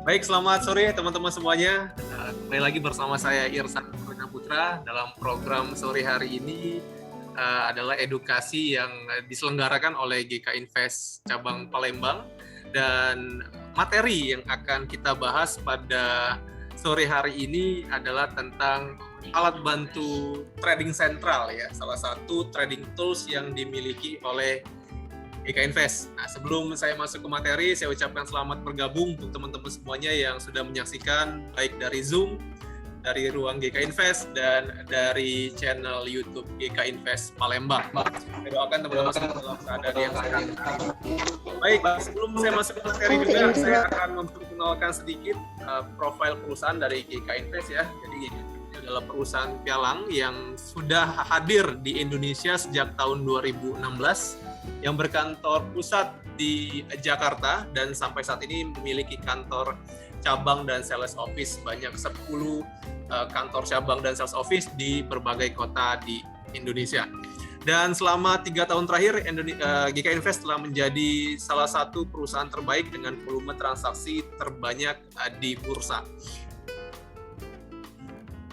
Baik, selamat sore teman-teman semuanya. Kembali lagi bersama saya Irsan Putra dalam program sore hari ini adalah edukasi yang diselenggarakan oleh GK Invest cabang Palembang, dan materi yang akan kita bahas pada sore hari ini adalah tentang alat bantu trading sentral ya, salah satu trading tools yang dimiliki oleh GK Invest. Nah, sebelum saya masuk ke materi, saya ucapkan selamat bergabung untuk teman-teman semuanya yang sudah menyaksikan baik dari Zoom, dari ruang GK Invest, dan dari channel YouTube GK Invest Palembang. Saya doakan teman-teman semua dalam keadaan yang sehat. Baik, sebelum saya masuk ke materi juga, saya akan memperkenalkan sedikit profil perusahaan dari GK Invest ya. Jadi GK Invest adalah perusahaan pialang yang sudah hadir di Indonesia sejak tahun 2016, yang berkantor pusat di Jakarta dan sampai saat ini memiliki kantor cabang dan sales office banyak 10 kantor cabang dan sales office di berbagai kota di Indonesia. Dan selama 3 tahun terakhir, GK Invest telah menjadi salah satu perusahaan terbaik dengan volume transaksi terbanyak di bursa.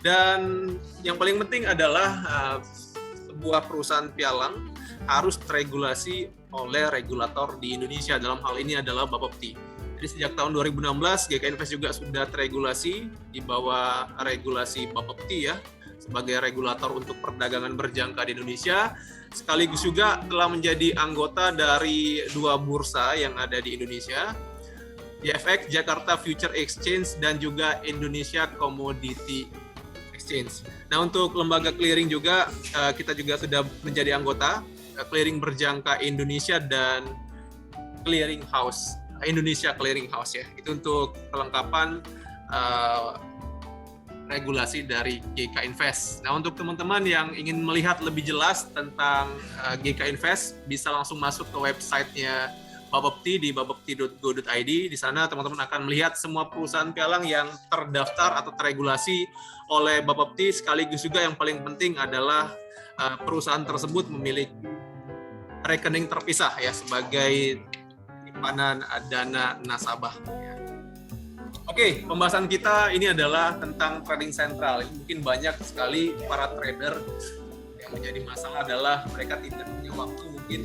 Dan yang paling penting adalah sebuah perusahaan pialang harus teregulasi oleh regulator di Indonesia. Dalam hal ini adalah Bapepti. Jadi sejak tahun 2016 GK Invest juga sudah teregulasi di bawah regulasi Bapepti ya, sebagai regulator untuk perdagangan berjangka di Indonesia. Sekaligus juga telah menjadi anggota dari 2 bursa yang ada di Indonesia, IFX Jakarta Future Exchange dan juga Indonesia Commodity Exchange. Nah, untuk lembaga clearing juga kita juga sudah menjadi anggota clearing berjangka Indonesia dan clearing house Indonesia Clearing House ya. Itu untuk kelengkapan regulasi dari GK Invest. Nah, untuk teman-teman yang ingin melihat lebih jelas tentang GK Invest, bisa langsung masuk ke websitenya Bapepti di bapepti.go.id. Di sana teman-teman akan melihat semua perusahaan pialang yang terdaftar atau teregulasi oleh Bapepti. Sekaligus juga yang paling penting adalah perusahaan tersebut memiliki rekening terpisah ya, sebagai simpanan dana nasabah. Oke, pembahasan kita ini adalah tentang trading sentral. Mungkin banyak sekali para trader yang menjadi masalah adalah mereka tidak punya waktu mungkin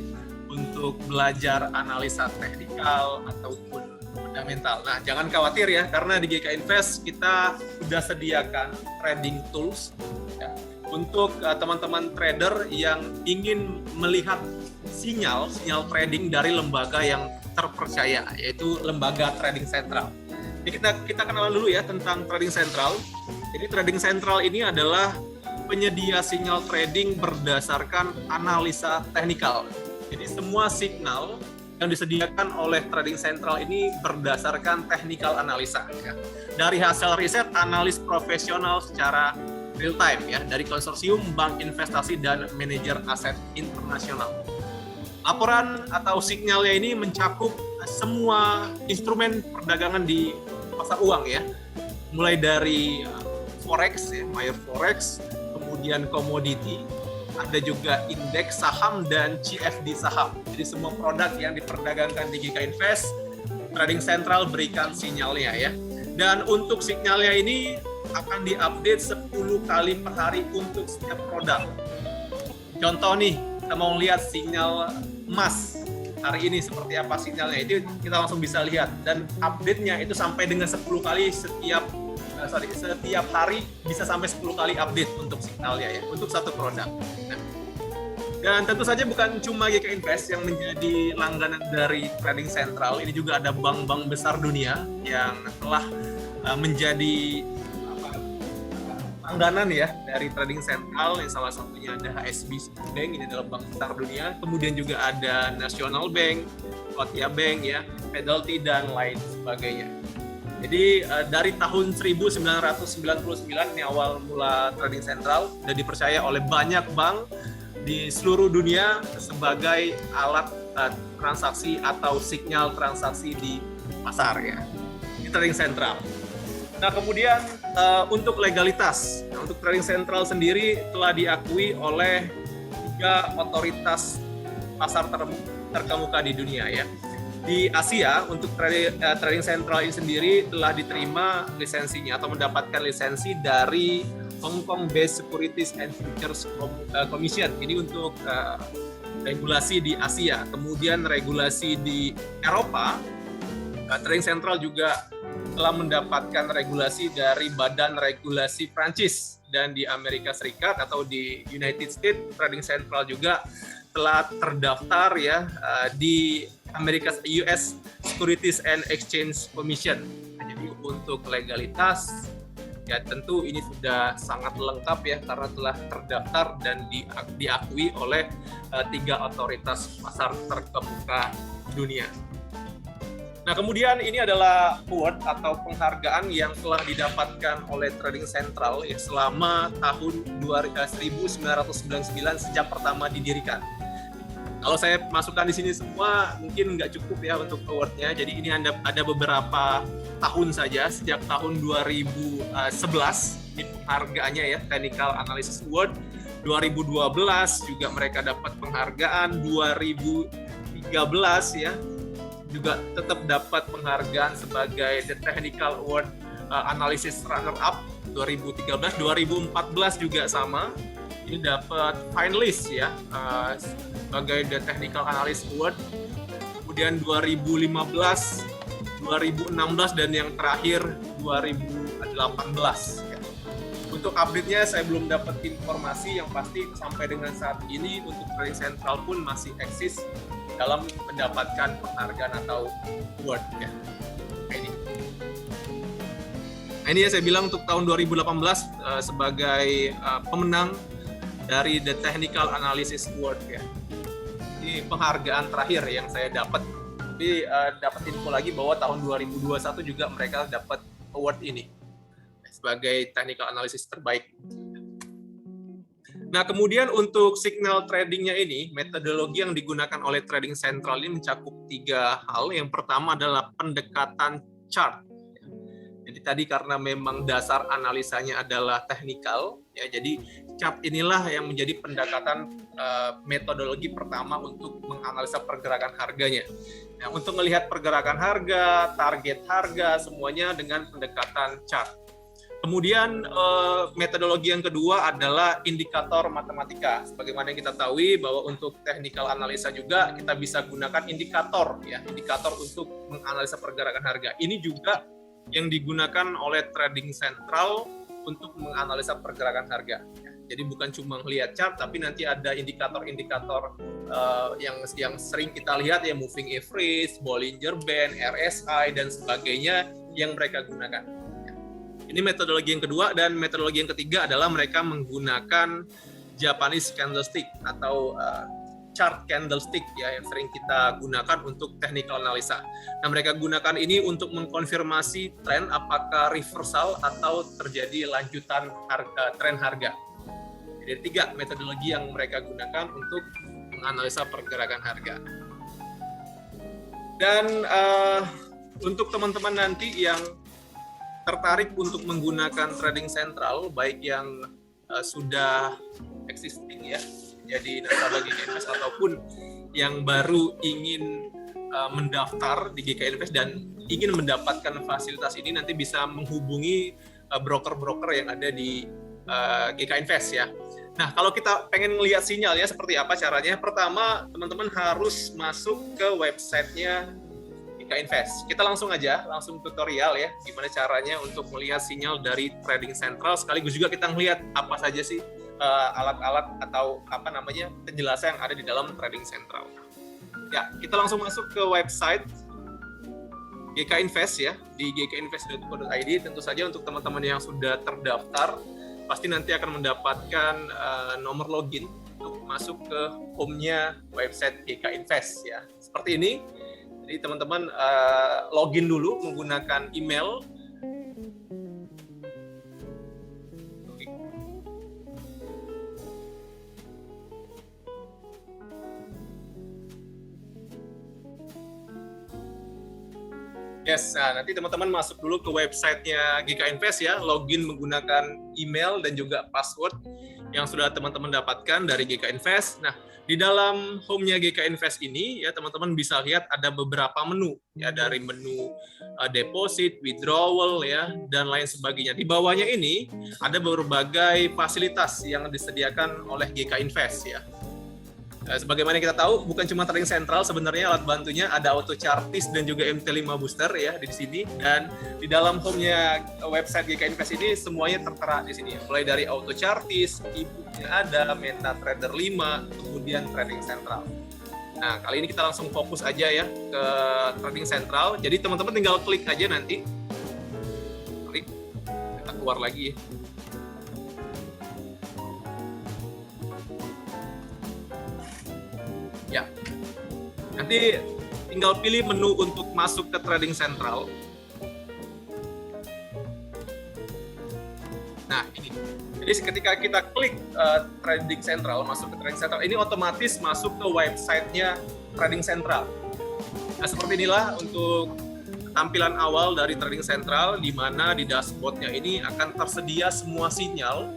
untuk belajar analisa teknikal ataupun fundamental. Nah, jangan khawatir ya, karena di GK Invest kita sudah sediakan trading tools ya, untuk teman-teman trader yang ingin melihat sinyal trading dari lembaga yang terpercaya, yaitu lembaga trading sentral. Jadi kita kenalan dulu ya tentang trading sentral. Jadi trading sentral ini adalah penyedia sinyal trading berdasarkan analisa teknikal. Jadi semua signal yang disediakan oleh trading sentral ini berdasarkan technical analisa ya. Dari hasil riset analis profesional secara real time ya, dari konsorsium bank investasi dan manajer aset internasional. Laporan atau signalnya ini mencakup semua instrumen perdagangan di pasar uang ya, mulai dari forex ya, major forex, kemudian komoditi, ada juga indeks saham dan CFD saham. Jadi semua produk yang diperdagangkan di GK Invest, trading sentral berikan sinyalnya ya. Dan untuk sinyalnya ini akan diupdate 10 kali per hari untuk setiap produk. Contoh nih, kita mau lihat sinyal emas hari ini seperti apa sinyalnya, itu kita langsung bisa lihat, dan update-nya itu sampai dengan 10 kali setiap hari, bisa sampai 10 kali update untuk signalnya ya, untuk satu produk. Dan tentu saja bukan cuma GK Invest yang menjadi langganan dari trading sentral, ini juga ada bank-bank besar dunia yang telah menjadi langganan ya dari trading sentral. Yang salah satunya ada HSBC Bank, ini adalah bank besar dunia. Kemudian juga ada National Bank, Scotia Bank ya, Fidelity dan lain sebagainya. Jadi dari tahun 1999 ini awal mula trading sentral dan dipercaya oleh banyak bank di seluruh dunia sebagai alat transaksi atau sinyal transaksi di pasar ya. Ini trading sentral. Nah, kemudian untuk legalitas, untuk trading sentral sendiri telah diakui oleh 3 otoritas pasar terkemuka di dunia ya. Di Asia untuk Trading Central ini sendiri telah diterima lisensinya atau mendapatkan lisensi dari Hong Kong Based Securities and Futures Commission. Ini untuk regulasi di Asia. Kemudian regulasi di Eropa, Trading Central juga telah mendapatkan regulasi dari Badan Regulasi Prancis, dan di Amerika Serikat atau di United States, Trading Central juga telah terdaftar ya di US Securities and Exchange Commission. Jadi untuk legalitas ya tentu ini sudah sangat lengkap ya, karena telah terdaftar dan diakui oleh 3 otoritas pasar terkemuka dunia. Nah, kemudian ini adalah award atau penghargaan yang telah didapatkan oleh Trading Central ya selama tahun 1999 sejak pertama didirikan. Kalau saya masukkan di sini semua mungkin nggak cukup ya untuk award-nya. Jadi ini ada beberapa tahun saja, sejak tahun 2011 ini penghargaannya ya, Technical Analysis Award. 2012 juga mereka dapat penghargaan, 2013 ya juga tetap dapat penghargaan sebagai The Technical Award Analysis Runner Up 2013, 2014 juga sama. Ini dapat finalist ya sebagai The Technical Analyst Award. Kemudian 2015, 2016 dan yang terakhir 2018 ya. Untuk update-nya saya belum dapat informasi, yang pasti sampai dengan saat ini untuk Trading Central pun masih eksis dalam mendapatkan penghargaan atau award ya. Nah, ini yang saya bilang untuk tahun 2018 sebagai pemenang dari The Technical Analysis Award ya. Ini penghargaan terakhir yang saya dapat. Tapi dapat info lagi bahwa tahun 2021 juga mereka dapat award ini sebagai technical analysis terbaik. Nah, kemudian untuk signal tradingnya ini, metodologi yang digunakan oleh Trading Central ini mencakup 3 hal. Yang pertama adalah pendekatan chart. Jadi tadi karena memang dasar analisanya adalah teknikal, ya, jadi chart inilah yang menjadi pendekatan metodologi pertama untuk menganalisa pergerakan harganya. Nah, untuk melihat pergerakan harga, target harga, semuanya dengan pendekatan chart. Kemudian metodologi yang kedua adalah indikator matematika. Sebagaimana yang kita tahu bahwa untuk technical analisa juga kita bisa gunakan indikator ya, indikator untuk menganalisa pergerakan harga. Ini juga yang digunakan oleh Trading Central untuk menganalisa pergerakan harga. Jadi bukan cuma melihat chart, tapi nanti ada indikator-indikator yang sering kita lihat ya, moving average, Bollinger Band, RSI dan sebagainya yang mereka gunakan. Ini metodologi yang kedua, dan metodologi yang ketiga adalah mereka menggunakan Japanese candlestick atau chart candlestick ya, yang sering kita gunakan untuk technical analisa. Nah, mereka gunakan ini untuk mengkonfirmasi tren apakah reversal atau terjadi lanjutan tren harga. Jadi 3 metodologi yang mereka gunakan untuk menganalisa pergerakan harga. Dan untuk teman-teman nanti yang tertarik untuk menggunakan Trading Central, baik yang sudah existing ya, jadi nasabah GK Invest, ataupun yang baru ingin mendaftar di GK Invest dan ingin mendapatkan fasilitas ini, nanti bisa menghubungi broker-broker yang ada di GK Invest ya. Nah, kalau kita pengen melihat sinyalnya seperti apa caranya, pertama teman-teman harus masuk ke websitenya GK Invest. Kita langsung tutorial ya, gimana caranya untuk melihat sinyal dari Trading Central, sekaligus juga kita melihat apa saja sih alat-alat atau penjelasan yang ada di dalam Trading Central. Ya, kita langsung masuk ke website GK Invest ya, di gkinvest.co.id. Tentu saja untuk teman-teman yang sudah terdaftar, pasti nanti akan mendapatkan nomor login untuk masuk ke home-nya website GK Invest ya. Seperti ini. Jadi teman-teman login dulu menggunakan email. Yes, nah nanti teman-teman masuk dulu ke websitenya GK Invest ya, login menggunakan email dan juga password. yang sudah teman-teman dapatkan dari GK Invest. Nah, di dalam home-nya GK Invest ini ya teman-teman bisa lihat ada beberapa menu ya, dari menu deposit, withdrawal ya, dan lain sebagainya. Di bawahnya ini ada berbagai fasilitas yang disediakan oleh GK Invest ya. Sebagaimana kita tahu, bukan cuma trading sentral, sebenarnya alat bantunya ada auto chartis dan juga MT5 booster ya di sini. Dan di dalam home-nya website GK Invest ini semuanya tertera di sini. Mulai dari auto chartis, e-booknya ada, MetaTrader 5, kemudian trading sentral. Nah, kali ini kita langsung fokus aja ya ke trading sentral. Jadi teman-teman tinggal klik aja nanti. Klik, kita keluar lagi ya. Ya, nanti tinggal pilih menu untuk masuk ke trading sentral. Nah, ini. Jadi ketika kita klik trading sentral, masuk ke trading sentral, ini otomatis masuk ke websitenya trading sentral. Nah, seperti inilah untuk tampilan awal dari trading sentral, di mana di dashboardnya ini akan tersedia semua sinyal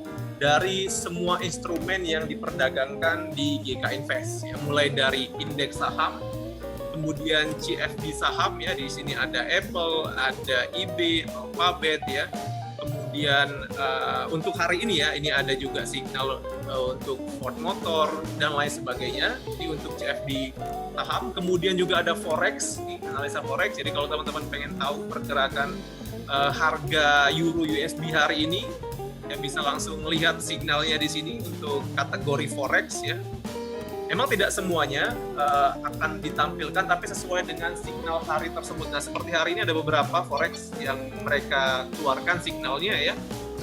dari semua instrumen yang diperdagangkan di GK Invest ya, mulai dari indeks saham, kemudian CFD saham ya, di sini ada Apple, ada IB, Alphabet ya. Kemudian untuk hari ini ya, ini ada juga signal untuk Ford Motor dan lain sebagainya. Ini untuk CFD saham. Kemudian juga ada forex, analisa forex. Jadi kalau teman-teman pengen tahu pergerakan harga euro USD hari ini, ya bisa langsung melihat signalnya di sini untuk kategori forex ya. Memang tidak semuanya akan ditampilkan, tapi sesuai dengan signal hari tersebut. Nah, seperti hari ini ada beberapa forex yang mereka keluarkan signalnya ya.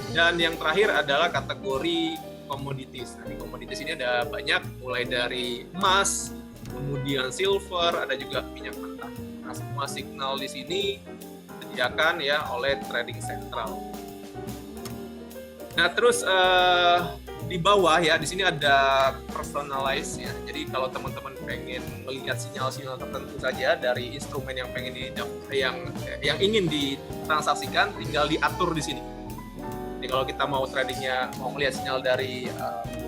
Dan yang terakhir adalah kategori commodities. Nah, di commodities ini ada banyak, mulai dari emas, kemudian silver, ada juga minyak mentah. Nah, semua signal di sini disediakan ya oleh trading sentral. Nah, terus di bawah ya, di sini ada personalize ya. Jadi kalau teman-teman pengen melihat sinyal-sinyal tertentu saja dari instrumen yang pengen yang ingin ditransaksikan, tinggal diatur di sini. Jadi kalau kita mau tradingnya, mau melihat sinyal dari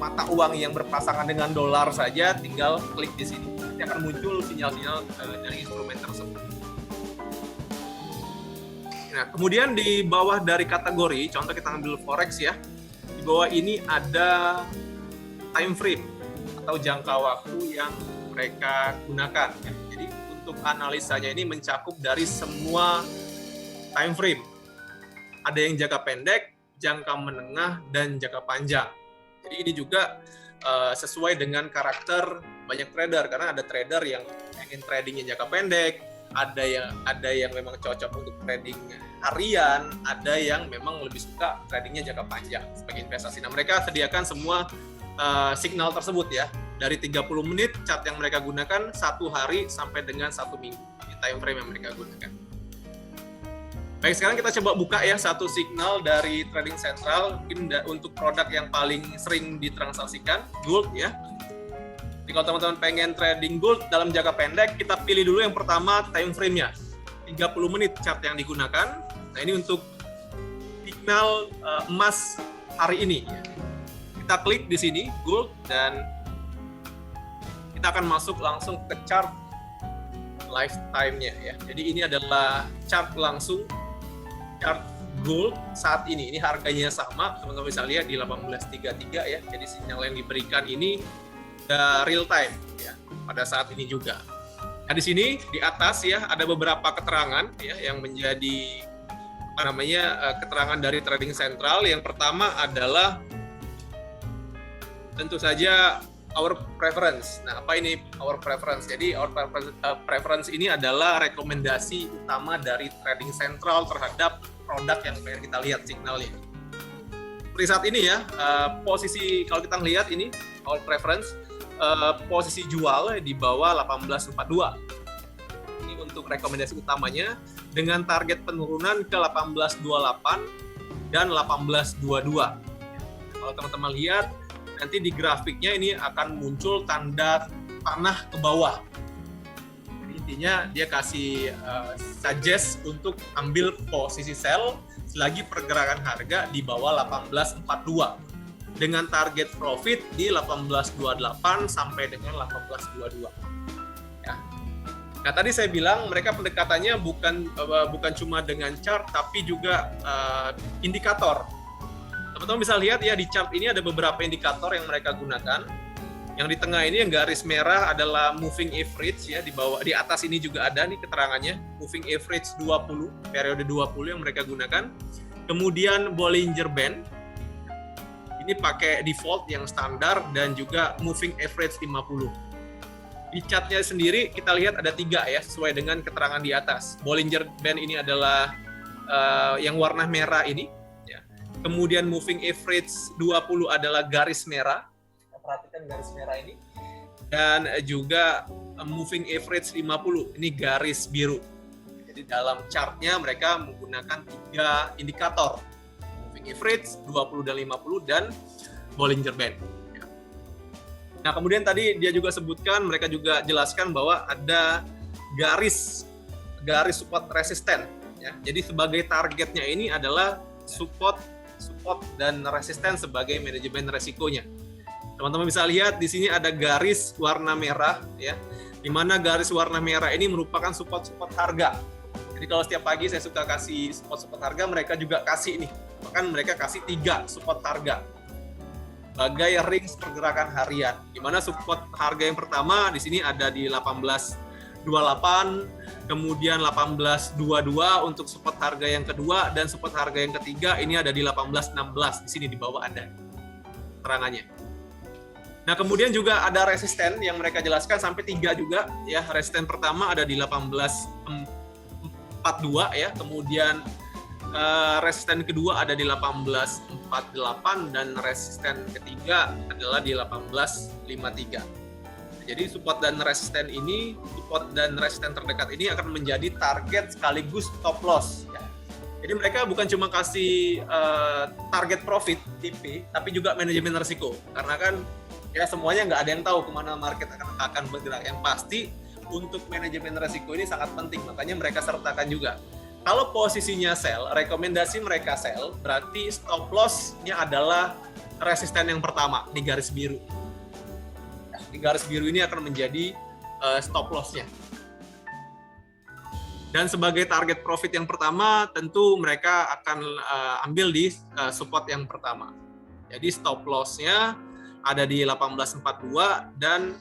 mata uang yang berpasangan dengan dolar saja, tinggal klik di sini. Nanti akan muncul sinyal-sinyal dari instrumen tersebut. Nah, kemudian di bawah dari kategori, contoh kita ambil forex ya, di bawah ini ada time frame atau jangka waktu yang mereka gunakan. Ya. Jadi untuk analisanya ini mencakup dari semua time frame. Ada yang jangka pendek, jangka menengah, dan jangka panjang. Jadi ini juga sesuai dengan karakter banyak trader, karena ada trader yang ingin tradingnya jangka pendek, ada yang memang cocok untuk trading harian, ada yang memang lebih suka tradingnya jangka panjang sebagai investasi. Nah, mereka sediakan semua signal tersebut ya, dari 30 menit chart yang mereka gunakan, 1 hari sampai dengan 1 minggu, di time frame yang mereka gunakan. Baik, sekarang kita coba buka ya satu signal dari trading sentral, mungkin untuk produk yang paling sering ditransaksikan, gold ya. Jadi kalau teman-teman pengen trading gold dalam jangka pendek, kita pilih dulu yang pertama time frame-nya. 30 menit chart yang digunakan. Nah, ini untuk signal emas hari ini. Kita klik di sini, gold, dan kita akan masuk langsung ke chart lifetime-nya ya. Jadi ini adalah chart langsung, chart gold saat ini. Ini harganya sama, teman-teman bisa lihat di 1833 ya. Jadi sinyal yang diberikan ini real time ya pada saat ini juga. Nah, di sini di atas ya ada beberapa keterangan ya yang menjadi keterangan dari trading sentral. Yang pertama adalah tentu saja our preference. Nah, apa ini our preference? Jadi our preference ini adalah rekomendasi utama dari trading sentral terhadap produk yang pengen kita lihat signalnya. Seperti saat ini ya, posisi kalau kita lihat ini our preference, posisi jual di bawah 1842. Ini untuk rekomendasi utamanya dengan target penurunan ke 1828 dan 1822. Kalau teman-teman lihat nanti di grafiknya ini akan muncul tanda panah ke bawah. Jadi intinya dia kasih suggest untuk ambil posisi sell selagi pergerakan harga di bawah 1842. dengan target profit di 1828 sampai dengan 1822. Ya. Nah, tadi saya bilang mereka pendekatannya bukan cuma dengan chart tapi juga indikator. Teman-teman bisa lihat ya, di chart ini ada beberapa indikator yang mereka gunakan. Yang di tengah ini yang garis merah adalah moving average ya, di bawah di atas ini juga ada nih keterangannya, moving average 20, periode 20 yang mereka gunakan. Kemudian Bollinger Band. Ini pakai default yang standar dan juga moving average 50. Di chartnya sendiri kita lihat ada 3 ya, sesuai dengan keterangan di atas. Bollinger Band ini adalah yang warna merah ini. Ya. Kemudian moving average 20 adalah garis merah. Perhatikan garis merah ini. Dan juga moving average 50, ini garis biru. Jadi dalam chartnya mereka menggunakan 3 indikator. Average 20 dan 50 dan Bollinger Band. Nah, kemudian tadi dia juga sebutkan, mereka juga jelaskan bahwa ada garis support resisten ya. Jadi sebagai targetnya ini adalah support dan resisten sebagai manajemen resikonya. Teman-teman bisa lihat di sini ada garis warna merah ya. Di mana garis warna merah ini merupakan support harga. Jadi kalau setiap pagi saya suka kasih support harga, mereka juga kasih nih. Bahkan mereka kasih 3 support harga sebagai range pergerakan harian. Di mana support harga yang pertama di sini ada di 1828, kemudian 1822 untuk support harga yang kedua, dan support harga yang ketiga ini ada di 1816. Di sini di bawah ada keterangannya. Nah, kemudian juga ada resisten yang mereka jelaskan sampai 3 juga ya. Resisten pertama ada di 1842 ya, kemudian resisten kedua ada di 1848 dan resisten ketiga adalah di 1853. Jadi support dan resisten terdekat ini akan menjadi target sekaligus stop loss ya. Jadi mereka bukan cuma kasih target profit TP, tapi juga manajemen risiko. Karena kan ya semuanya nggak ada yang tahu kemana market akan bergerak. Yang pasti untuk manajemen risiko ini sangat penting, makanya mereka sertakan juga. Kalau posisinya sell, rekomendasi mereka sell, berarti stop loss-nya adalah resisten yang pertama, di garis biru. Di garis biru ini akan menjadi stop loss-nya. Dan sebagai target profit yang pertama, tentu mereka akan ambil di support yang pertama. Jadi stop loss-nya ada di 1842 dan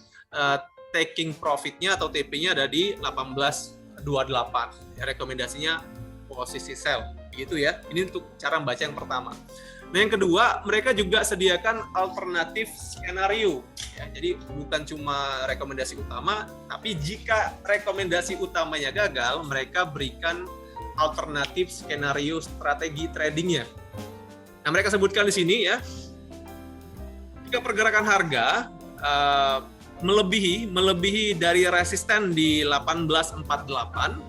taking profit-nya atau TP-nya ada di 1828. Ya, rekomendasinya posisi sell, gitu ya. Ini untuk cara membaca yang pertama. Nah, yang kedua, mereka juga sediakan alternatif skenario. Ya, jadi bukan cuma rekomendasi utama, tapi jika rekomendasi utamanya gagal, mereka berikan alternatif skenario strategi tradingnya. Nah, mereka sebutkan di sini ya, jika pergerakan harga melebihi dari resisten di 1848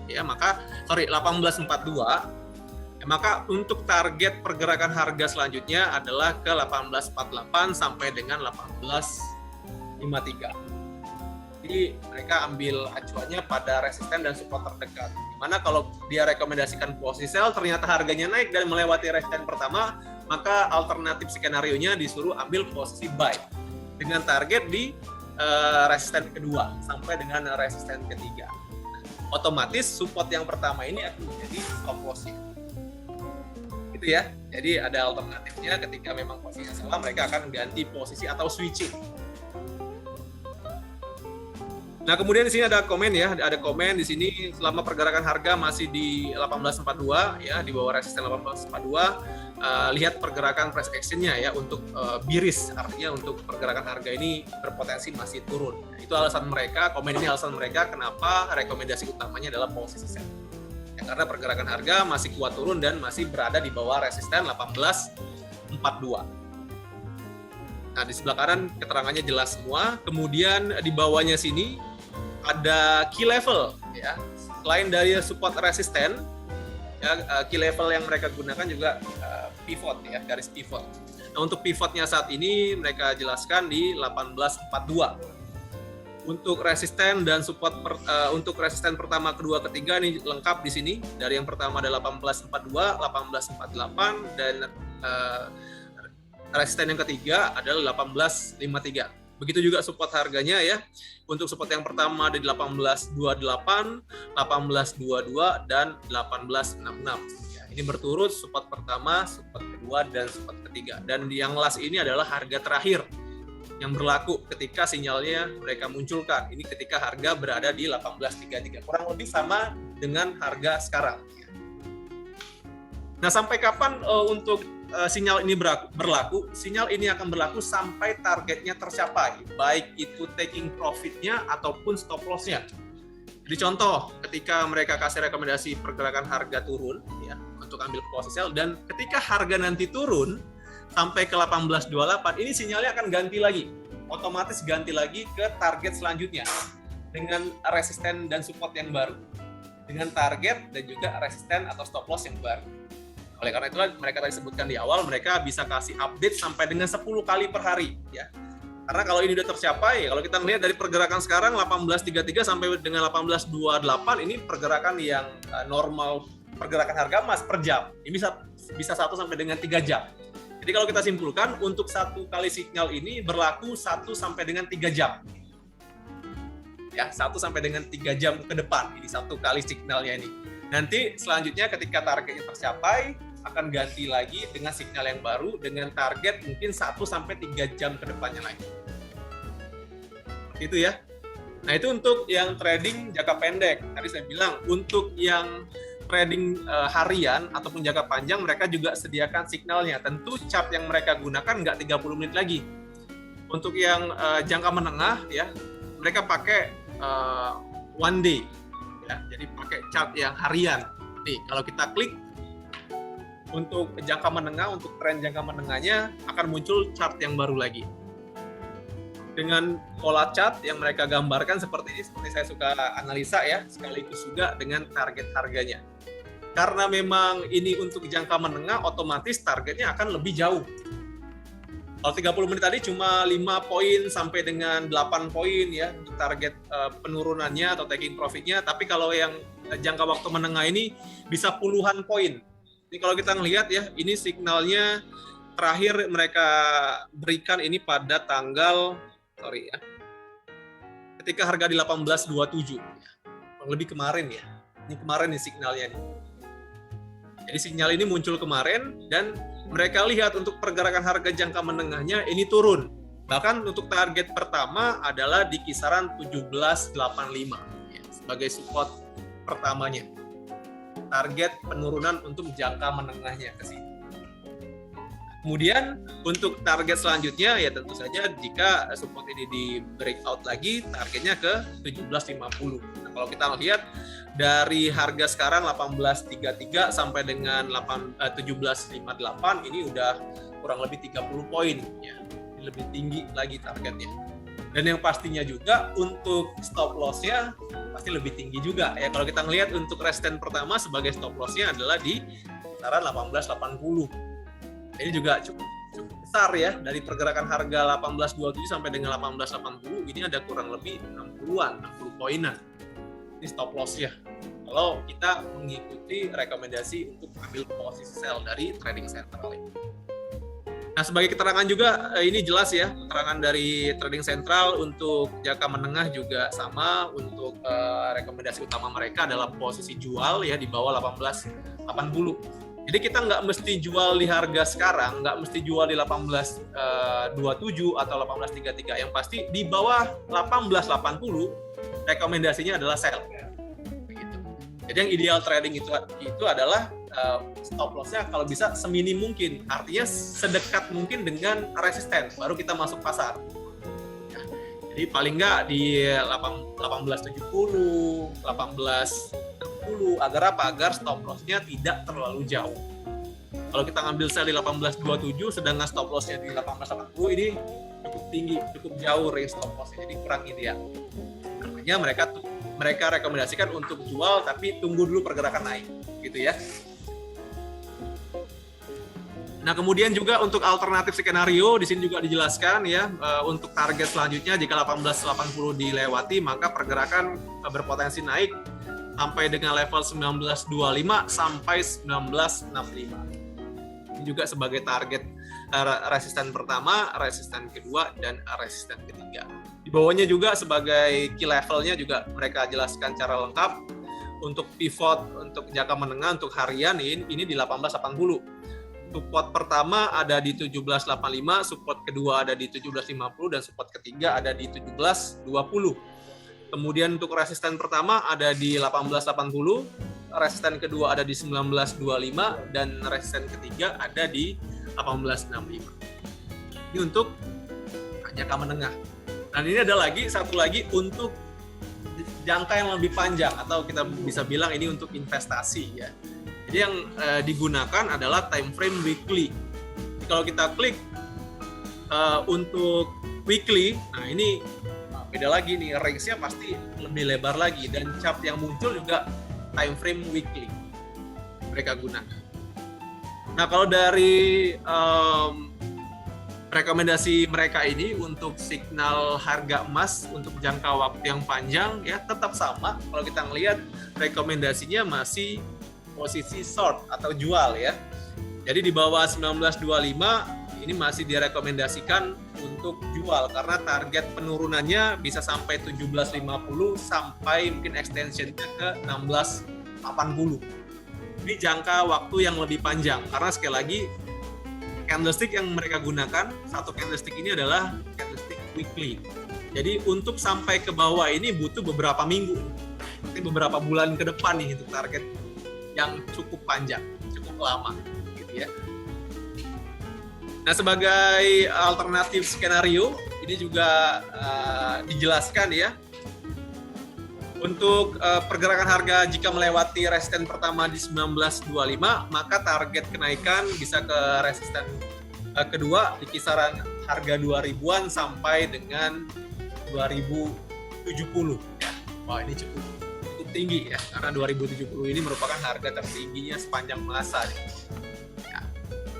ya, 1842 ya, maka untuk target pergerakan harga selanjutnya adalah ke 1848 sampai dengan 1853. Jadi mereka ambil acuannya pada resisten dan support terdekat. Dimana kalau dia rekomendasikan posisi sell ternyata harganya naik dan melewati resisten pertama, maka alternatif skenario-nya disuruh ambil posisi buy dengan target di resisten kedua sampai dengan resisten ketiga. Otomatis support yang pertama ini akan menjadi stop loss-nya. Gitu ya. Jadi ada alternatifnya, ketika memang posisinya salah, mereka akan ganti posisi atau switching. Nah, kemudian di sini ada komen ya, ada komen di sini selama pergerakan harga masih di 1842 ya, di bawah resisten 1842, lihat pergerakan price action-nya ya untuk bearish, artinya untuk pergerakan harga ini berpotensi masih turun. Nah, itu alasan mereka, komen ini alasan mereka kenapa rekomendasi utamanya adalah posisi sell. Ya, karena pergerakan harga masih kuat turun dan masih berada di bawah resisten 1842. Nah, di sebelah kanan keterangannya jelas semua. Kemudian di bawahnya sini ada key level ya. Selain dari support resisten ya, key level yang mereka gunakan juga pivot ya, garis pivot. Nah, untuk pivotnya saat ini mereka jelaskan di 1842. Untuk resisten dan support untuk resisten pertama, kedua, ketiga ini lengkap di sini. Dari yang pertama ada 1842, 1848 dan resisten yang ketiga adalah 18.53. Begitu juga support harganya ya. Untuk support yang pertama ada di 18.28, 18.22 dan 18.66. Ya, ini berturut support pertama, support kedua dan support ketiga. Dan yang last ini adalah harga terakhir yang berlaku ketika sinyalnya mereka munculkan. Ini ketika harga berada di 18.33. Kurang lebih sama dengan harga sekarang. Nah, sampai kapan untuk sinyal ini berlaku? Sinyal ini akan berlaku sampai targetnya tercapai, baik itu taking profit-nya ataupun stop loss-nya. Jadi contoh, ketika mereka kasih rekomendasi pergerakan harga turun ya untuk ambil posisi sell, dan ketika harga nanti turun sampai ke 18.28, ini sinyalnya akan ganti lagi. Otomatis ganti lagi ke target selanjutnya dengan resisten dan support yang baru. Dengan target dan juga resisten atau stop loss yang baru. Oleh karena itulah mereka tadi sebutkan di awal, mereka bisa kasih update sampai dengan 10 kali per hari ya. Karena kalau ini sudah tercapai, kalau kita melihat dari pergerakan sekarang 18.33 sampai dengan 18.28, ini pergerakan yang normal pergerakan harga emas per jam. Ini bisa 1 sampai dengan 3 jam. Jadi kalau kita simpulkan, untuk satu kali sinyal ini berlaku 1 sampai dengan 3 jam. Ya, 1 sampai dengan 3 jam ke depan, ini satu kali signalnya ini. Nanti selanjutnya ketika targetnya tercapai, akan ganti lagi dengan sinyal yang baru dengan target mungkin 1 sampai 3 jam ke depannya lagi. Itu ya. Nah, itu untuk yang trading jangka pendek. Tadi saya bilang untuk yang trading harian ataupun jangka panjang, mereka juga sediakan signalnya. Tentu chart yang mereka gunakan nggak 30 menit lagi. Untuk yang jangka menengah ya, mereka pakai one day ya. Jadi pakai chart yang harian. Nih, kalau kita klik untuk jangka menengah, untuk tren jangka menengahnya akan muncul chart yang baru lagi. Dengan pola chart yang mereka gambarkan seperti ini, seperti saya suka analisa ya, sekaligus juga dengan target harganya. Karena memang ini untuk jangka menengah, otomatis targetnya akan lebih jauh. Kalau 30 menit tadi cuma 5 poin sampai dengan 8 poin ya untuk target penurunannya atau taking profit-nya, tapi kalau yang jangka waktu menengah ini bisa puluhan poin. Ini kalau kita ngelihat ya, ini signalnya terakhir mereka berikan ini pada tanggal, ketika harga di 18.27, lebih kemarin ya. Ini kemarin nih signalnya nih. Jadi sinyal ini muncul kemarin dan mereka lihat untuk pergerakan harga jangka menengahnya ini turun. Bahkan untuk target pertama adalah di kisaran 17.85 ya, sebagai support pertamanya. Target penurunan untuk jangka menengahnya ke sini. Kemudian untuk target selanjutnya ya tentu saja jika support ini di breakout lagi, targetnya ke 17.50. Nah, kalau kita lihat dari harga sekarang 18.33 sampai dengan 17.58, ini udah kurang lebih 30 poin ya. Lebih tinggi lagi targetnya. Dan yang pastinya juga untuk stop loss-nya pasti lebih tinggi juga ya. Kalau kita ngelihat untuk resisten pertama sebagai stop loss-nya adalah di kisaran 18.80. Ini juga cukup besar ya, dari pergerakan harga 18.27 sampai dengan 18.80 ini ada kurang lebih 60-an, 60 poinan. Ini stop loss-nya. Kalau kita mengikuti rekomendasi untuk ambil posisi sell dari trading central ini. Nah, sebagai keterangan juga ini jelas ya, keterangan dari trading central untuk jangka menengah juga sama. Untuk rekomendasi utama mereka adalah posisi jual ya di bawah 18.80. Jadi kita nggak mesti jual di harga sekarang, nggak mesti jual di 18.27 atau 18.33. Yang pasti di bawah 18.80 rekomendasinya adalah sell. Begitu. Jadi yang ideal trading itu adalah stop loss-nya kalau bisa seminim mungkin, artinya sedekat mungkin dengan resisten, baru kita masuk pasar. Ya, jadi paling nggak di 18.70, 18.60, agar apa? Agar stop loss-nya tidak terlalu jauh. Kalau kita ngambil sell di 18.27, sedangkan stop loss-nya di 18.80, ini cukup tinggi, cukup jauh range stop loss-nya, jadi kurang ideal. Makanya mereka rekomendasikan untuk jual, tapi tunggu dulu pergerakan naik, gitu ya. Nah, kemudian juga untuk alternatif skenario di sini juga dijelaskan ya, untuk target selanjutnya jika 18.80 dilewati maka pergerakan berpotensi naik sampai dengan level 19.25 sampai 19.65. Ini juga sebagai target resisten pertama, resisten kedua, dan resisten ketiga. Di bawahnya juga sebagai key levelnya juga mereka jelaskan cara lengkap. Untuk pivot, untuk jangka menengah, untuk harian ini di 1880. Support pertama ada di 1785, support kedua ada di 1750, dan support ketiga ada di 1720. Kemudian untuk resisten pertama ada di 1880, resisten kedua ada di 1925, dan resisten ketiga ada di 1865. Ini untuk jangka menengah. Dan ini ada satu lagi untuk jangka yang lebih panjang, atau kita bisa bilang ini untuk investasi ya. Jadi yang digunakan adalah time frame weekly. Jadi kalau kita klik untuk weekly, nah ini beda lagi nih, range-nya pasti lebih lebar lagi, dan chart yang muncul juga time frame weekly mereka gunakan. Nah kalau dari rekomendasi mereka ini untuk signal harga emas untuk jangka waktu yang panjang ya tetap sama. Kalau kita ngelihat rekomendasinya masih posisi short atau jual ya. Jadi di bawah 1925 ini masih direkomendasikan untuk jual karena target penurunannya bisa sampai 1750 sampai mungkin extensionnya ke 1680. Ini jangka waktu yang lebih panjang karena sekali lagi candlestick yang mereka gunakan, satu candlestick ini adalah candlestick weekly. Jadi untuk sampai ke bawah ini butuh beberapa minggu, beberapa bulan ke depan nih untuk target yang cukup panjang, cukup lama, gitu ya. Nah sebagai alternatif skenario ini juga dijelaskan ya. Untuk pergerakan harga jika melewati resisten pertama di 1925, maka target kenaikan bisa ke resisten kedua di kisaran harga 2000-an sampai dengan 2070. Ya. Wah ini cukup tinggi ya, karena 2070 ini merupakan harga tertingginya sepanjang masa. Ya.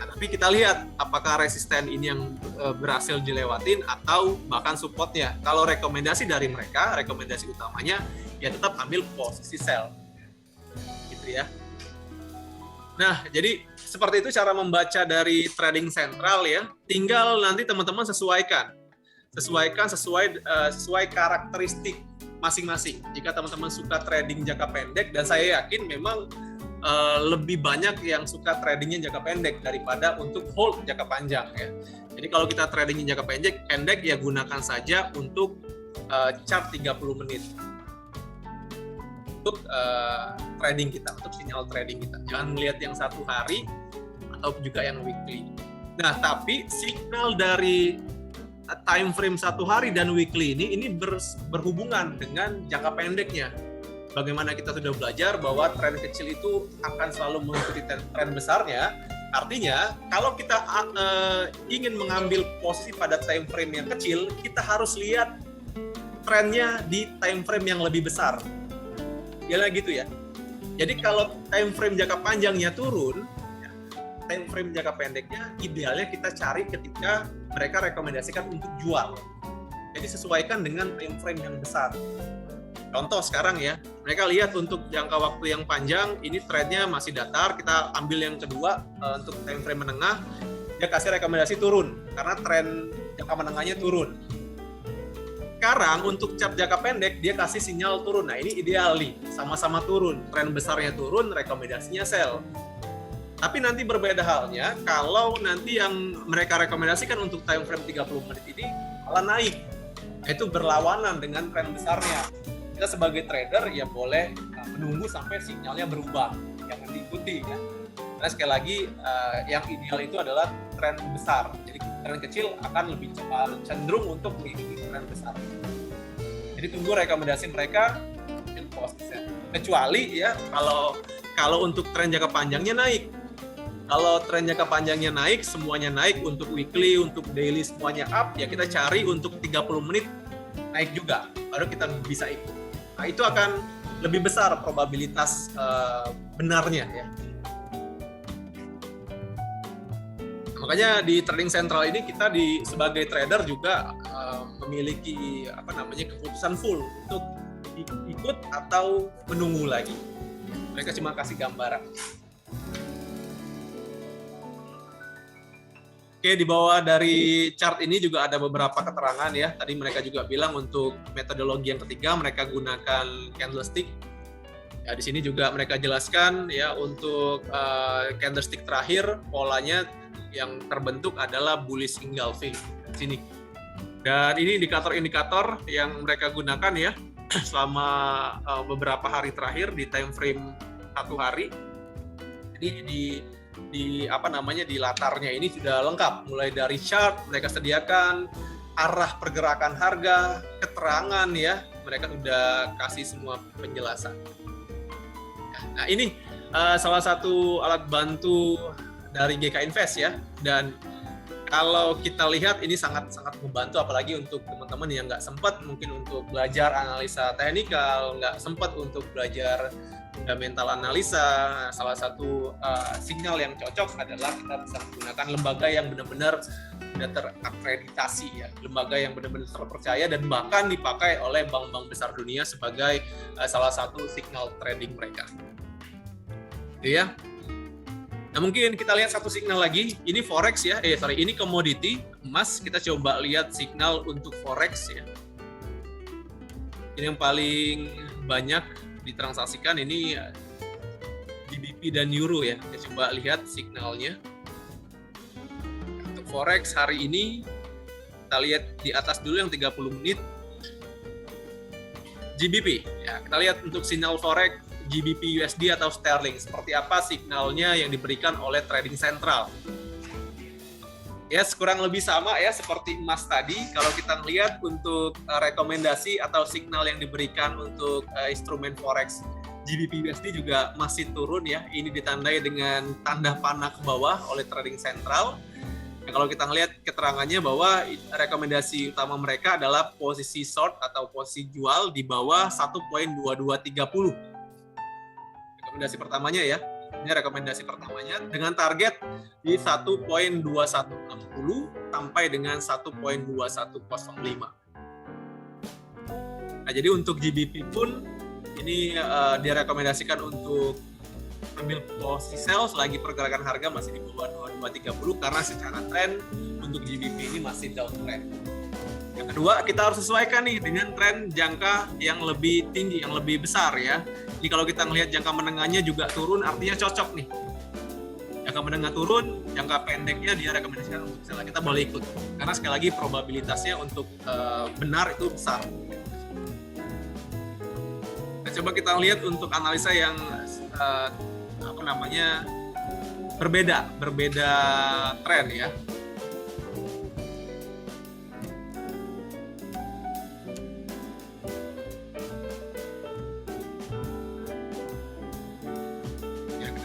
Nah, tapi kita lihat apakah resisten ini yang berhasil dilewatin atau bahkan supportnya. Kalau rekomendasi dari mereka, rekomendasi utamanya ya tetap ambil posisi sell gitu ya. Nah jadi seperti itu cara membaca dari trading sentral ya, tinggal nanti teman-teman sesuai karakteristik masing-masing. Jika teman-teman suka trading jangka pendek, dan saya yakin memang lebih banyak yang suka tradingnya jangka pendek daripada untuk hold jangka panjang ya. Jadi kalau kita tradingnya jangka pendek ya gunakan saja untuk chart 30 menit untuk trading kita, untuk sinyal trading kita. Jangan melihat yang satu hari atau juga yang weekly. Nah, tapi signal dari time frame satu hari dan weekly ini berhubungan dengan jangka pendeknya. Bagaimana kita sudah belajar bahwa tren kecil itu akan selalu mengikuti tren besarnya. Artinya, kalau kita ingin mengambil posisi pada time frame yang kecil, kita harus lihat trennya di time frame yang lebih besar. Ya gitu ya. Jadi kalau time frame jangka panjangnya turun, ya, time frame jangka pendeknya idealnya kita cari ketika mereka rekomendasikan untuk jual. Jadi sesuaikan dengan time frame yang besar. Contoh sekarang ya, mereka lihat untuk jangka waktu yang panjang, ini trennya masih datar, kita ambil yang kedua untuk time frame menengah, dia kasih rekomendasi turun, karena tren jangka menengahnya turun. Sekarang untuk chart jangka pendek, dia kasih sinyal turun, nah ini ideal nih, sama-sama turun, tren besarnya turun, rekomendasinya sell. Tapi nanti berbeda halnya, kalau nanti yang mereka rekomendasikan untuk time frame 30 menit ini malah naik, itu berlawanan dengan tren besarnya. Kita sebagai trader ya boleh menunggu sampai sinyalnya berubah, jangan diikuti ya. Karena sekali lagi yang ideal itu adalah tren besar. Jadi tren kecil akan lebih cepat cenderung untuk mengikuti tren besar. Jadi tunggu rekomendasi mereka in posisi. Kecuali ya kalau untuk tren jangka panjangnya naik. Kalau tren jangka panjangnya naik, semuanya naik untuk weekly, untuk daily semuanya up, ya kita cari untuk 30 menit naik juga, baru kita bisa ikut. Nah, itu akan lebih besar probabilitas benarnya ya. Makanya di trading sentral ini kita sebagai trader juga memiliki keputusan full untuk ikut atau menunggu lagi. Mereka cuma kasih gambaran. Oke, di bawah dari chart ini juga ada beberapa keterangan ya. Tadi mereka juga bilang untuk metodologi yang ketiga mereka gunakan candlestick. Ya, di sini juga mereka jelaskan ya untuk candlestick terakhir polanya yang terbentuk adalah bullish engulfing di sini. Dan ini indikator-indikator yang mereka gunakan ya selama beberapa hari terakhir di time frame 1 hari. Jadi di latarnya ini sudah lengkap, mulai dari chart mereka sediakan, arah pergerakan harga, keterangan ya, mereka sudah kasih semua penjelasan. Nah, ini salah satu alat bantu dari GK Invest ya, dan kalau kita lihat ini sangat membantu, apalagi untuk teman-teman yang nggak sempat mungkin untuk belajar analisa teknikal, nggak sempat untuk belajar fundamental analisa. Salah satu sinyal yang cocok adalah kita bisa menggunakan lembaga yang benar-benar sudah terakreditasi ya, lembaga yang benar-benar terpercaya dan bahkan dipakai oleh bank-bank besar dunia sebagai salah satu signal trading mereka. Ya. Nah, mungkin kita lihat satu signal lagi. Ini forex ya. Ini commodity emas. Kita coba lihat signal untuk forex ya. Ini yang paling banyak ditransaksikan ini GBP dan euro ya. Kita coba lihat signalnya. Untuk forex hari ini kita lihat di atas dulu yang 30 menit. GBP ya. Kita lihat untuk sinyal forex GBP USD atau sterling, seperti apa signalnya yang diberikan oleh trading sentral. Ya, kurang lebih sama ya seperti emas tadi. Kalau kita melihat untuk rekomendasi atau signal yang diberikan untuk instrumen forex GBP USD juga masih turun ya. Ini ditandai dengan tanda panah ke bawah oleh trading sentral. Nah, kalau kita melihat keterangannya bahwa rekomendasi utama mereka adalah posisi short atau posisi jual di bawah 1.2230. Rekomendasi pertamanya ya, ini rekomendasi pertamanya dengan target di 1.2160 sampai dengan 1.2105. Nah, jadi untuk GBP pun ini direkomendasikan untuk ambil posisi sell selagi pergerakan harga masih di bawah 2230 karena secara tren untuk GBP ini masih downtrend. Yang kedua, kita harus sesuaikan nih dengan tren jangka yang lebih tinggi, yang lebih besar ya. Jadi kalau kita melihat jangka menengahnya juga turun, artinya cocok nih. Jangka menengah turun, jangka pendeknya dia rekomendasikan untuk sell, kita boleh ikut. Karena sekali lagi probabilitasnya untuk benar itu besar. Nah, coba kita lihat untuk analisa yang berbeda tren ya.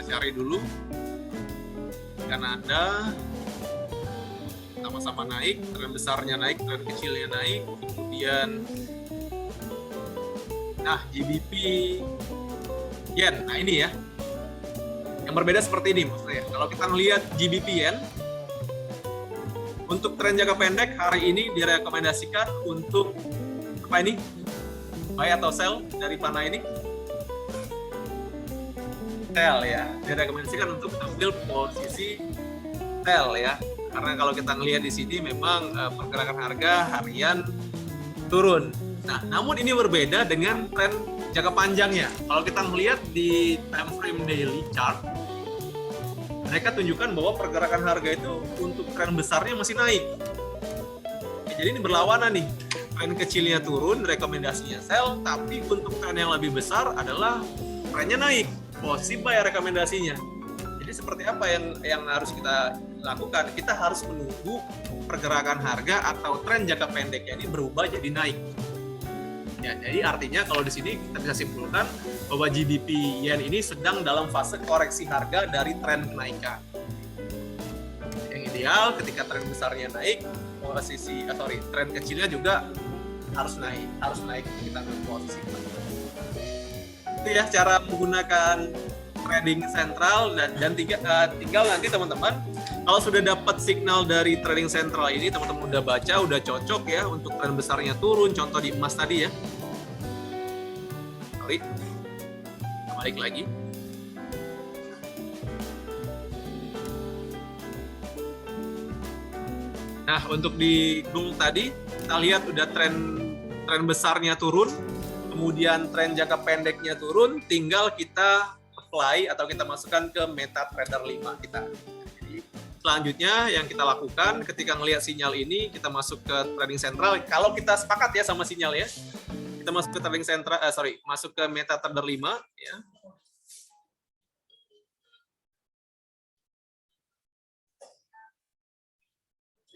Cari dulu Kanada sama-sama naik, tren besarnya naik, tren kecilnya naik, kemudian GBP yen. Nah, ini ya yang berbeda seperti ini maksudnya. Kalau kita melihat GBP yen untuk tren jangka pendek hari ini direkomendasikan untuk apa ini? Buy atau sell dari panah ini? Sell ya, direkomendasikan untuk ambil posisi sell ya, karena kalau kita ngelihat di sini memang pergerakan harga harian turun. Nah, namun ini berbeda dengan tren jangka panjangnya. Kalau kita melihat di time frame daily chart, mereka tunjukkan bahwa pergerakan harga itu untuk tren besarnya masih naik. Jadi ini berlawanan nih, tren kecilnya turun, rekomendasinya sell, tapi untuk tren yang lebih besar adalah trennya naik. Posisi buy rekomendasinya. Jadi seperti apa yang harus kita lakukan? Kita harus menunggu pergerakan harga atau tren jangka pendeknya ini berubah jadi naik. Ya, jadi artinya kalau di sini kita bisa simpulkan bahwa GBP yen ini sedang dalam fase koreksi harga dari tren kenaikan. Yang ideal ketika tren besarnya naik, tren kecilnya juga harus naik kita ke posisi. Itu ya cara menggunakan trading sentral dan tinggal nanti teman-teman kalau sudah dapat signal dari trading sentral ini, teman-teman udah baca, udah cocok ya untuk tren besarnya turun, contoh di emas tadi ya. Balik lagi. Nah, untuk di gold tadi, kita lihat udah tren besarnya turun, kemudian tren jangka pendeknya turun, tinggal kita apply atau kita masukkan ke MetaTrader 5 kita. Jadi, selanjutnya yang kita lakukan ketika melihat sinyal ini, kita masuk ke trading sentral. Kalau kita sepakat ya sama sinyal ya, kita masuk ke trading sentral, masuk ke MetaTrader 5 ya.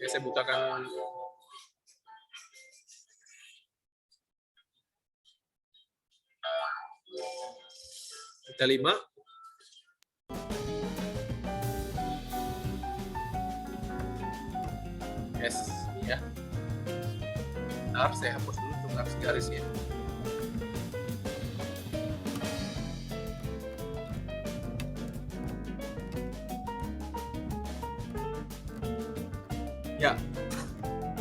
Oke, saya bukakan Meta 5. Yes, ya. Bentar, saya hapus dulu untuk garis-garisnya. Ya,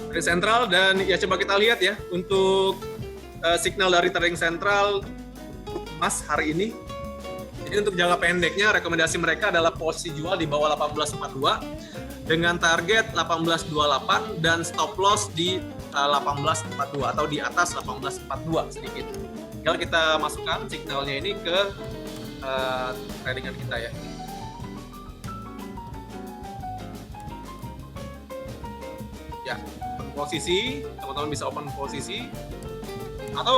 trading sentral, dan ya coba kita lihat ya untuk signal dari trading sentral emas hari ini. Jadi untuk jangka pendeknya rekomendasi mereka adalah posisi jual di bawah 1842 dengan target 1828 dan stop loss di 1842 atau di atas 1842 sedikit. Tinggal kita masukkan signalnya ini ke tradingan kita ya. Ya, open posisi, teman-teman bisa open posisi. Atau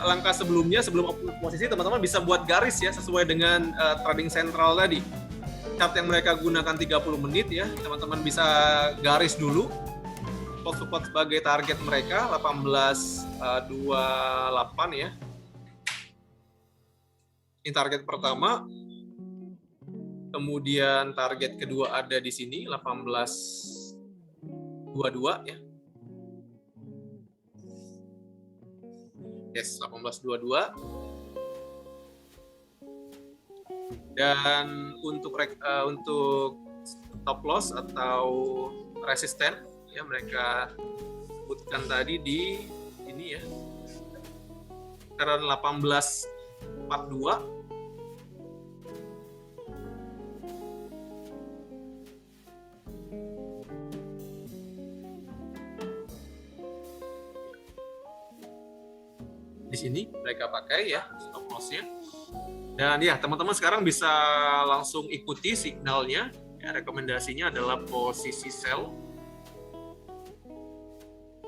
langkah sebelumnya, sebelum open posisi, teman-teman bisa buat garis ya sesuai dengan trading sentral tadi. Chart yang mereka gunakan 30 menit ya, teman-teman bisa garis dulu support sebagai target mereka 1828 ya. Ini target pertama. Kemudian target kedua ada di sini 1822 ya. Yes, 1822. Dan untuk stop loss atau resisten ya mereka sebutkan tadi di ini ya. Sekarang 1842. Di sini mereka pakai ya stop loss-nya. Dan ya teman-teman sekarang bisa langsung ikuti signalnya. Ya, rekomendasinya adalah posisi sell.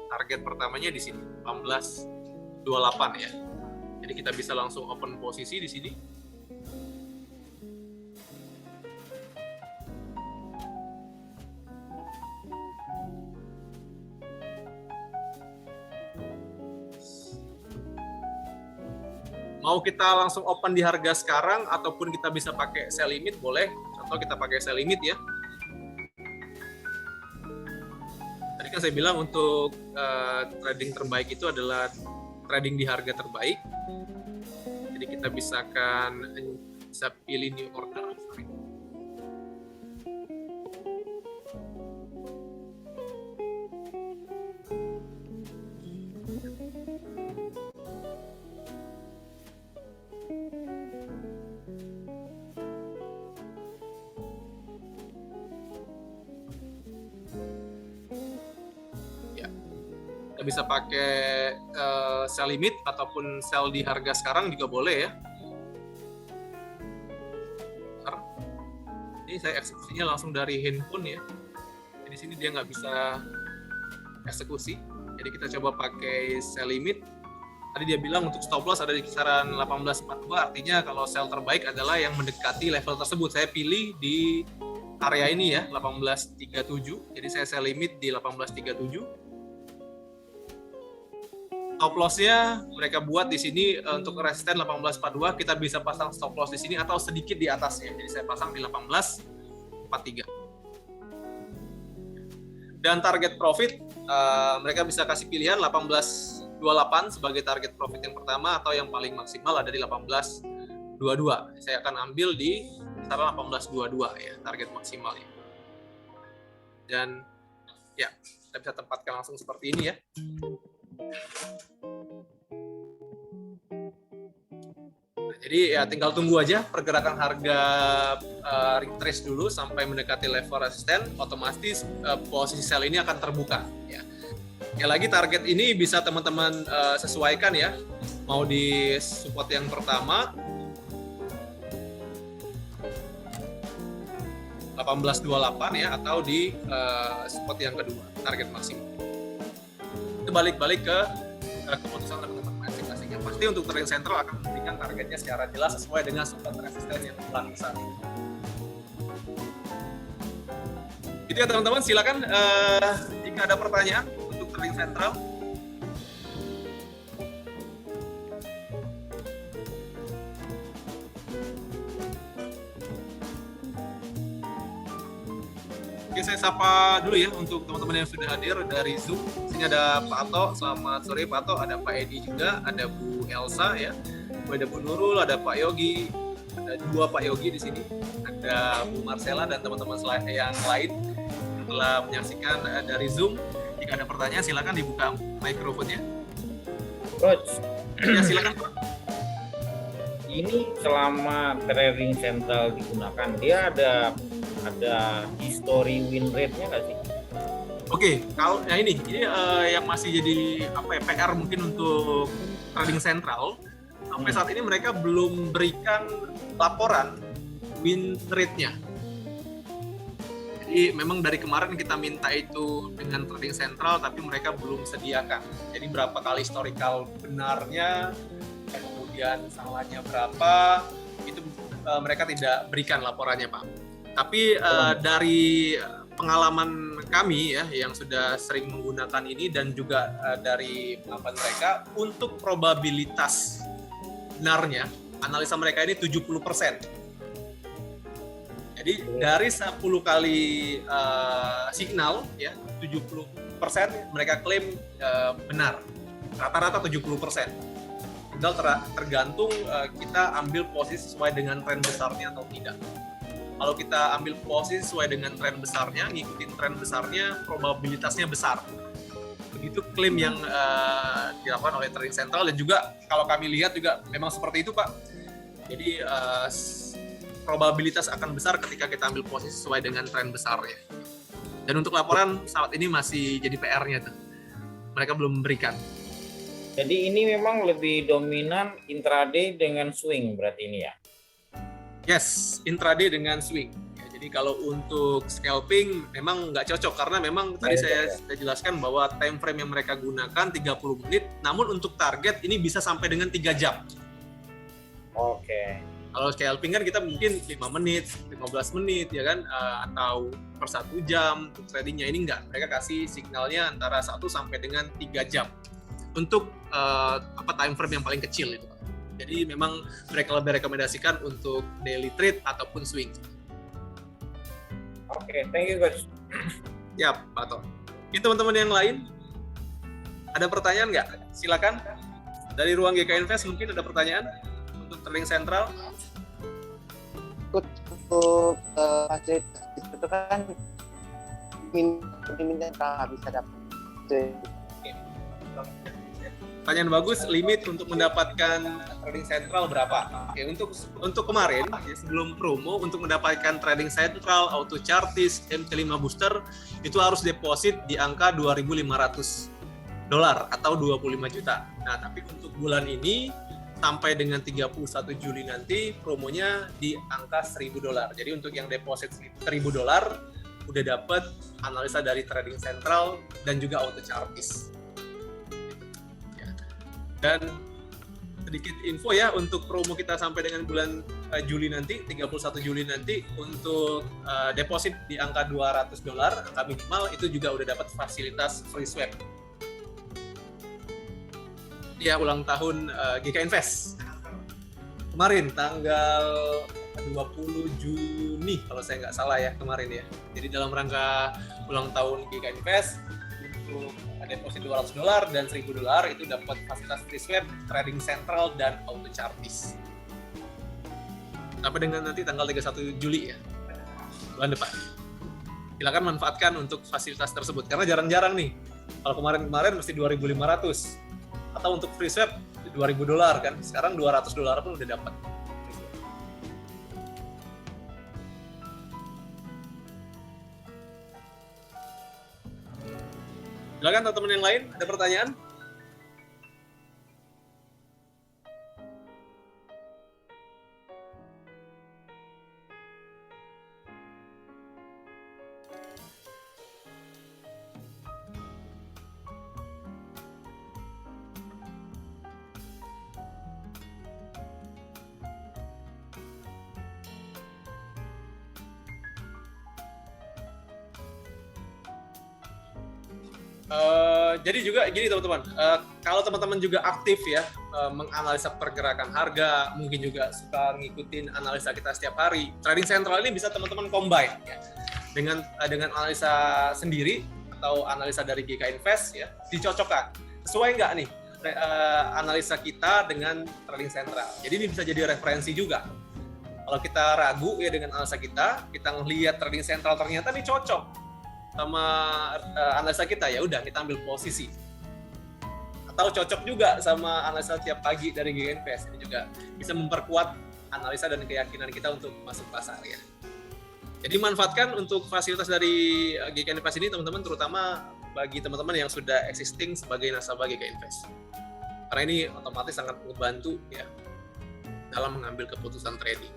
Target pertamanya di sini 1828 ya. Jadi kita bisa langsung open posisi di sini. Mau kita langsung open di harga sekarang ataupun kita bisa pakai sell limit boleh. Contoh kita pakai sell limit ya. Tadi kan saya bilang untuk trading terbaik itu adalah trading di harga terbaik. Jadi kita bisa pilih new order. Bisa pakai sell limit ataupun sell di harga sekarang juga boleh ya. Ini saya eksekusinya langsung dari handphone ya. Di sini dia nggak bisa eksekusi. Jadi kita coba pakai sell limit. Tadi dia bilang untuk stop loss ada di kisaran 1842, artinya kalau sell terbaik adalah yang mendekati level tersebut. Saya pilih di area ini ya, 1837. Jadi saya sell limit di 1837. Stop loss-nya mereka buat di sini untuk resisten 1842, kita bisa pasang stop loss di sini atau sedikit di atasnya. Jadi saya pasang di 1843. Dan target profit mereka bisa kasih pilihan 1828 sebagai target profit yang pertama atau yang paling maksimal ada di 1822. Saya akan ambil di kisaran 1822 ya target maksimalnya. Dan ya kita bisa tempatkan langsung seperti ini ya. Jadi ya tinggal tunggu aja pergerakan harga retrace dulu sampai mendekati level resisten, otomatis posisi sell ini akan terbuka. Ya. Ya lagi target ini bisa teman-teman sesuaikan ya, mau di support yang pertama 1828 ya, atau di support yang kedua target maksimum. Itu balik-balik ke keputusan teman-teman masing-masing. Yang pasti untuk trading sentral akan memberikan targetnya secara jelas sesuai dengan support resisten yang telah besar. Itu ya teman-teman, silakan jika ada pertanyaan untuk trading sentral. Oke, saya sapa dulu ya untuk teman-teman yang sudah hadir dari Zoom. Sini ada Pak Ato, selamat sore Pak Ato, ada Pak Edi juga, ada Bu Elsa ya, ada Bu Nurul, ada Pak Yogi, ada 2 Pak Yogi di sini, ada Bu Marcella dan teman-teman yang lain yang telah menyaksikan dari Zoom. Jika ada pertanyaan silakan dibuka mikrofonnya. Coach, Ya silakan Pak. ini selama trading sentral digunakan, dia ada history win rate-nya nggak sih? Oke, kalau ini yang masih jadi PR mungkin untuk trading sentral, sampai saat ini mereka belum berikan laporan win rate-nya. Jadi memang dari kemarin kita minta itu dengan trading sentral, tapi mereka belum sediakan. Jadi berapa kali historical benarnya, kemudian salahnya berapa, itu mereka tidak berikan laporannya Pak. Tapi dari pengalaman kami ya yang sudah sering menggunakan ini dan juga dari pengalaman mereka, untuk probabilitas benarnya analisa mereka ini 70%. Jadi dari 10 kali signal ya 70% mereka klaim benar. Rata-rata 70%. Tinggal tergantung kita ambil posisi sesuai dengan tren besarnya atau tidak. Kalau kita ambil posisi sesuai dengan tren besarnya, ngikutin tren besarnya, probabilitasnya besar. Begitu klaim yang dilakukan oleh trading sentral, dan juga kalau kami lihat juga memang seperti itu Pak. Jadi probabilitas akan besar ketika kita ambil posisi sesuai dengan tren besarnya. Dan untuk laporan saat ini masih jadi PR-nya tuh. Mereka belum memberikan. Jadi ini memang lebih dominan intraday dengan swing berarti ini ya? Yes, intraday dengan swing. Ya, jadi kalau untuk scalping memang nggak cocok karena memang tadi saya jelaskan bahwa time frame yang mereka gunakan 30 menit, namun untuk target ini bisa sampai dengan 3 jam. Oke. Kalau scalping kan kita mungkin 5 menit, 15 menit ya kan, atau per 1 jam. Untuk tradingnya ini enggak, mereka kasih signalnya antara 1 sampai dengan 3 jam untuk time frame yang paling kecil itu. Jadi memang mereka lebih rekomendasikan untuk daily trade ataupun swing. Oke, thank you Coach. Ya, Pak Tom. Ini teman-teman yang lain, ada pertanyaan nggak? Silakan. Dari ruang GK Invest mungkin ada pertanyaan untuk trading sentral. Untuk fasilitas itu kan minta bisa dapat. Pertanyaan bagus, limit untuk mendapatkan trading sentral berapa? Oke, untuk kemarin ya, sebelum promo, untuk mendapatkan trading sentral, auto chartis, MT5 booster itu harus deposit di angka $2.500 atau 25 juta. Nah, tapi untuk bulan ini sampai dengan 31 Juli nanti promonya di angka $1.000. Jadi untuk yang deposit $1.000 udah dapat analisa dari trading sentral dan juga auto chartis. Dan sedikit info ya untuk promo kita sampai dengan bulan Juli nanti, 31 Juli nanti, untuk deposit di angka $200, angka minimal, itu juga udah dapat fasilitas free swap. Ya, ulang tahun GK Invest. Kemarin tanggal 20 Juni kalau saya nggak salah ya kemarin ya. Jadi dalam rangka ulang tahun GK Invest, untuk deposit $200 dan $1.000 itu dapat fasilitas free swap, trading sentral, dan auto chartis. Sampai dengan nanti tanggal 31 Juli ya, bulan depan. Silakan manfaatkan untuk fasilitas tersebut karena jarang-jarang nih. Kalau kemarin mesti $2.500 atau untuk free swap $2.000 kan, sekarang $200 pun udah dapat. Silakan teman-teman yang lain, ada pertanyaan? Jadi juga gini teman-teman, kalau teman-teman juga aktif ya menganalisa pergerakan harga, mungkin juga suka ngikutin analisa kita setiap hari. Trading Central ini bisa teman-teman combine ya dengan analisa sendiri atau analisa dari GK Invest ya, dicocokkan. Sesuai nggak nih analisa kita dengan Trading Central? Jadi ini bisa jadi referensi juga. Kalau kita ragu ya dengan analisa kita ngelihat Trading Central ternyata nih cocok sama analisa kita, ya udah kita ambil posisi. Atau cocok juga sama analisa tiap pagi dari GK Invest, ini juga bisa memperkuat analisa dan keyakinan kita untuk masuk pasar ya. Jadi manfaatkan untuk fasilitas dari GK Invest ini teman-teman, terutama bagi teman-teman yang sudah existing sebagai nasabah GK Invest. Karena ini otomatis sangat membantu ya dalam mengambil keputusan trading.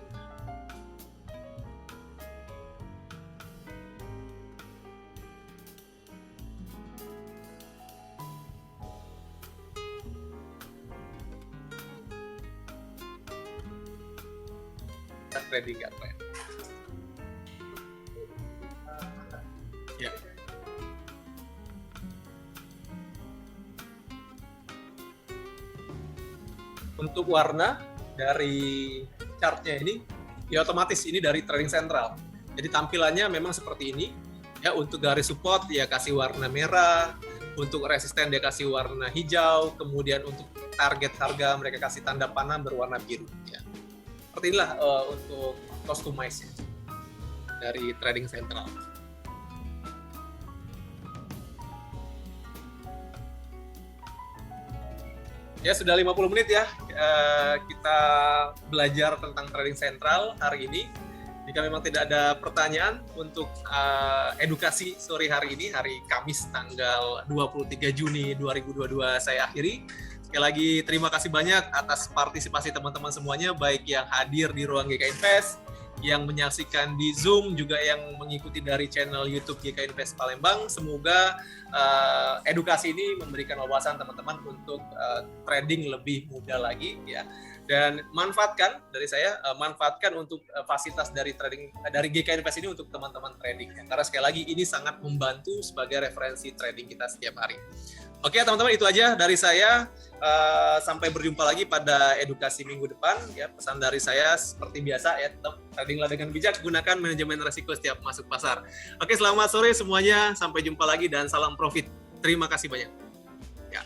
Trading nggak trend. Ya. Untuk warna dari chartnya ini, ya otomatis ini dari Trading Central. Jadi tampilannya memang seperti ini. Ya, untuk garis support ya kasih warna merah, untuk resisten dia kasih warna hijau, kemudian untuk target harga mereka kasih tanda panah berwarna biru. Ya. Seperti inilah untuk customize dari Trading Central. Ya, sudah 50 menit ya kita belajar tentang Trading Central hari ini. Jika memang tidak ada pertanyaan untuk edukasi sore hari ini, hari Kamis tanggal 23 Juni 2022 saya akhiri. Sekali lagi terima kasih banyak atas partisipasi teman-teman semuanya, baik yang hadir di ruang GK Invest, yang menyaksikan di Zoom, juga yang mengikuti dari channel YouTube GK Invest Palembang. Semoga edukasi ini memberikan wawasan teman-teman untuk trading lebih mudah lagi ya. Dan manfaatkan dari saya, manfaatkan untuk fasilitas dari GK Invest ini untuk teman-teman trading ya. Karena sekali lagi ini sangat membantu sebagai referensi trading kita setiap hari. Oke teman-teman, itu aja dari saya. Sampai berjumpa lagi pada edukasi minggu depan ya. Pesan dari saya seperti biasa ya, tetap tradinglah dengan bijak, gunakan manajemen risiko setiap masuk pasar. Oke, selamat sore semuanya, sampai jumpa lagi dan salam profit. Terima kasih banyak ya.